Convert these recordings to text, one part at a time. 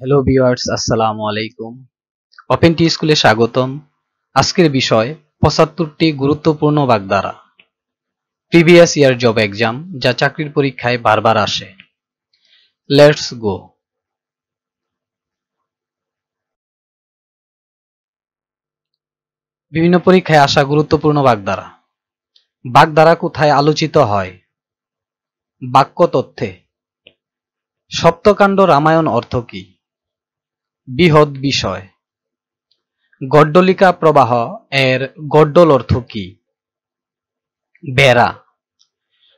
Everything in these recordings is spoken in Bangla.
হ্যালো ভিউয়ার্স, আসসালামু আলাইকুম। ওপেন টি স্কুলে স্বাগতম। আজকের বিষয় ৭৫টি গুরুত্বপূর্ণ বাগধারা, প্রিভিয়াস ইয়ার জব এক্সাম, যা চাকরির পরীক্ষায় বারবার আসে। Let's go. বিভিন্ন পরীক্ষায় আসা গুরুত্বপূর্ণ বাগধারা। বাগধারা কোথায় আলোচিত হয়? বাক্য তথ্যে। সপ্তকাণ্ড রামায়ণ অর্থ কি? বৃহৎ বিষয়। গড্ডলিকা প্রবাহ এর গড্ডল অর্থ কি? বেড়া।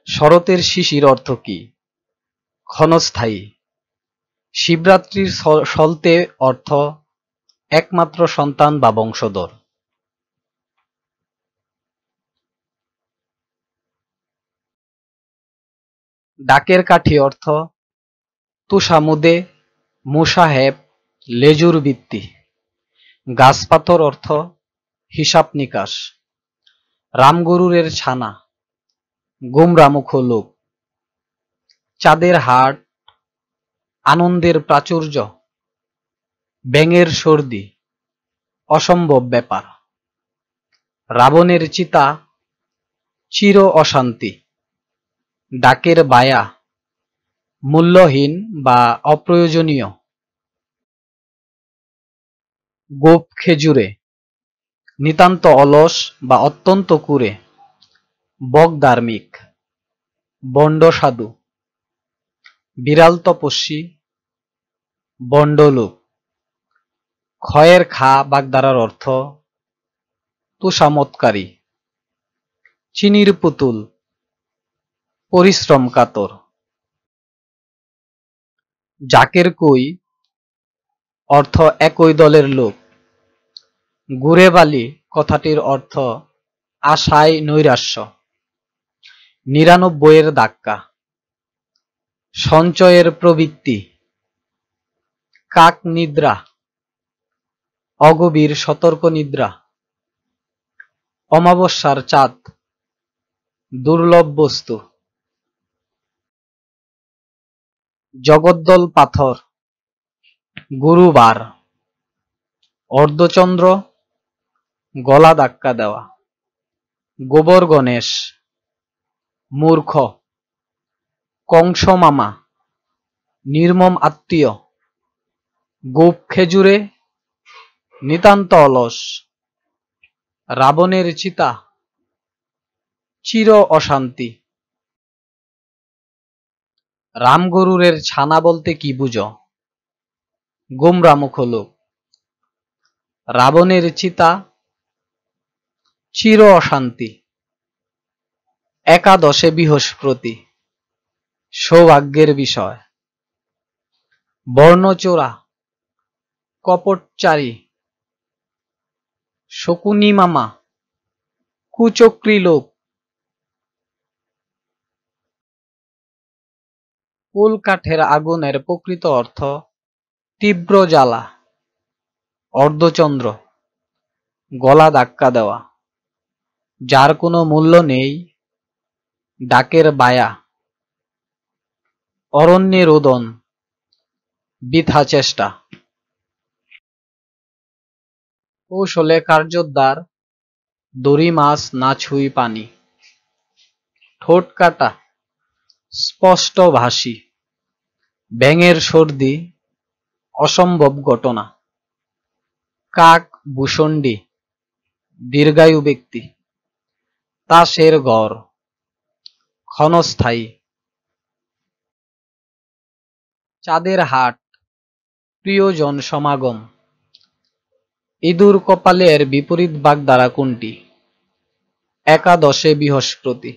শরতের শিশির অর্থ কি? ক্ষণস্থায়ী। শিবরাত্রির সলতে অর্থ একমাত্র সন্তান বা বংশধর। ডাকের কাঠি অর্থ তুষামুদে, মুসাহেব, লেজুর বৃত্তি। গাছপাথর অর্থ হিসাব নিকাশ। রামগরুরের ছানা, গোমরামুখ লোক। চাঁদের হাট, আনন্দের প্রাচুর্য। ব্যাঙের সর্দি, অসম্ভব ব্যাপার। রাবণের চিতা, চির অশান্তি। ডাকের বায়া, মূল্যহীন বা অপ্রয়োজনীয়। গোপ খেজুরে, নিতান্ত অলস বা অত্যন্ত কুঁড়ে। বক ধার্মিক, বন্ড সাধু। বিড়াল তপস্বী, বন্ডলোক। ক্ষয়ের খা বাগধারার অর্থ তুষামৎকারী। চিনির পুতুল, পরিশ্রম কাতর। জাকের কই অর্থ একই দলের লোক। গুড়ে বালি কথাটির অর্থ আশায় নৈরাশ্য। ৯৯ ধাক্কা, সঞ্চয়ের প্রবৃত্তি। কাক নিদ্রা, অগভীর সতর্ক নিদ্রা। অমাবস্যার চাঁদ, দুর্লভ বস্তু। জগদ্দল পাথর, গুরুবার। অর্ধচন্দ্র, গলা ধাক্কা দেওয়া। গোবর গণেশ, মূর্খ। কংস মামা, নির্মম আত্মীয়। গোপ খেজুরে, নিতান্ত অলস। রাবণের চিতা, চির অশান্তি। রামগরুরের ছানা বলতে কি বুঝো? গোমরামুখ লোক। রাবণের চিতা, চির অশান্তি। একাদশে বৃহস্পতি, সৌভাগ্যের বিষয়। বর্ণচোরা, কপটচারী। শকুনি মামা, কুচক্রী লোক। কুল কাঠের আগুনের প্রকৃত অর্থ তীব্র জ্বালা। অর্ধচন্দ্র, গলা ধাক্কা দেওয়া। যার কোনো মূল্য নেই, ডাকের বায়া। অরণ্যে রোদন, বৃথা চেষ্টা। কৌশলে কার্যোদ্ধার, দড়ি মাছ না ছুঁই পানি। ঠোঁট কাটা, স্পষ্ট ভাষী। ব্যাঙের সর্দি, অসম্ভব ঘটনা। কাক ভূষণ্ডী, দীর্ঘায়ু ব্যক্তি। তাসের ঘর, ক্ষণস্থায়ী। চাঁদের হাট, প্রিয়জন সমাগম। ইঁদুর কপালের বিপরীত বাগধারা কোনটি? একাদশে বৃহস্পতি।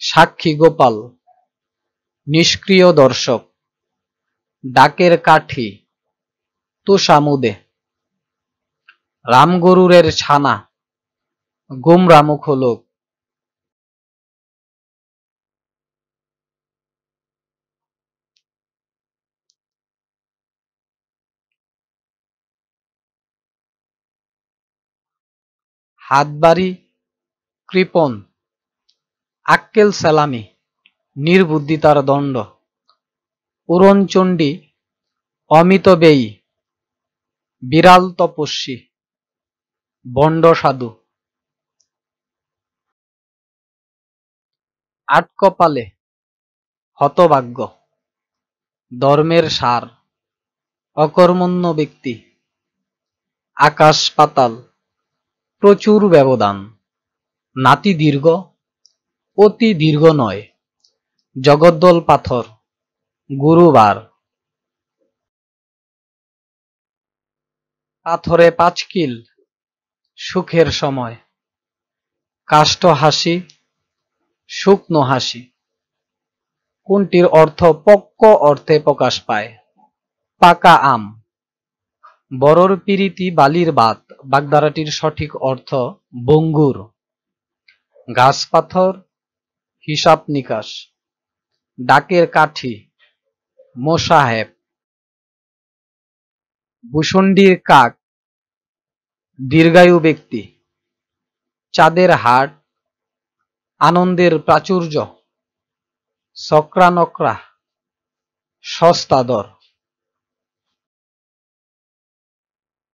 সাক্ষী গোপাল, নিষ্ক্রিয় দর্শক। ডাকের কাঠি, তুষামুদে। রামগরুরের ছানা, গোমরামুখ লোক। হাতবাড়ি, কৃপণ। আক্কেল সেলামি, নির্বুদ্ধিতার দণ্ড। উড়নচণ্ডী, অমিতব্যয়ী, বিড়াল তপস্বী, বন্ড সাধু। আটকপালে, হতভাগ্য, ধর্মের সার, অকর্মণ্য ব্যক্তি। আকাশ পাতাল, প্রচুর ব্যবধান। নাতি দীর্ঘ, অতি দীর্ঘ নয়। জগদ্দল পাথর, গুরুবার। পাথরে পাঁচকিল, সুখের সময়। কাষ্ঠ হাসি, শুকনো হাসি। কোনটির অর্থ পক্ক অর্থে প্রকাশ পায়? পাকা আম। বড়র পিরিতি বালির বাত বাগধারাটির সঠিক অর্থ বঙ্গুর। গাছ পাথর, হিসাব নিকাশ। ডাকের কাঠি, মোসাহেব। ভূষণ্ডির কাক, দীর্ঘায়ু ব্যক্তি। চাঁদের হাট, আনন্দের প্রাচুর্য। সকরা নকরা, সস্তা দর।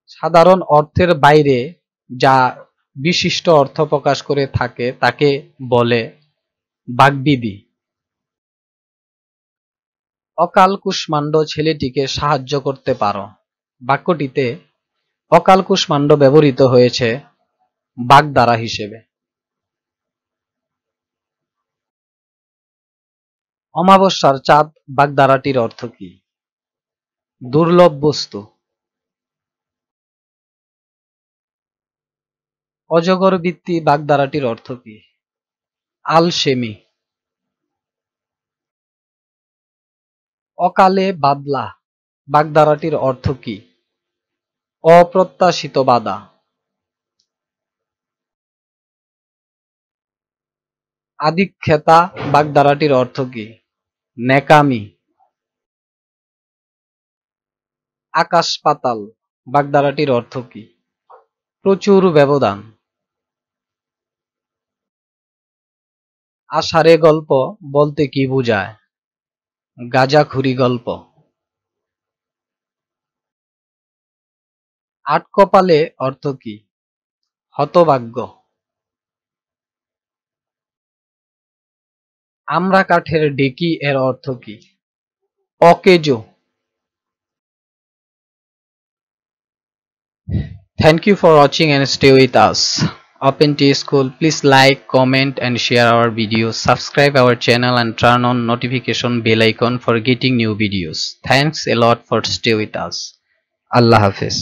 সাধারণ অর্থের বাইরে যা বিশিষ্ট অর্থ প্রকাশ করে থাকে তাকে বলে বাগ্বিবি। অকাল কুষ্মাণ্ড ছেলেটিকে সাহায্য করতে পারো। বাক্যটিতে অকাল কুষ্মাণ্ড ব্যবহৃত হয়েছে বাগধারা হিসেবে। অমাবস্যার চাঁদ বাগধারাটির অর্থ কি? দুর্লভ বস্তু। অজগর বৃত্তি বাগধারাটির অর্থ কি? আলসেমি। অকালে বাদলা বাগধারাটির অর্থ কি? অপ্রত্যাশিত বাধা। আদিক্ষেতা বাগধারাটির অর্থ কি? নেকামি। আকাশ পাতাল বাগধারাটির অর্থ কি? প্রচুর ব্যবধান। আষাঢ়ে গল্প বলতে কি বোঝায়? গাঁজাখুরি গল্প। আটকপালে অর্থ কি? হতভাগ্য। আমড়া কাঠের ডেকি এর অর্থ কি? অকেজো। Thank you for watching and stay with us. Open T School. Please like, comment and share our videos. Subscribe our channel and turn on notification bell icon for getting new videos. Thanks a lot for stay with us. Allah Hafiz.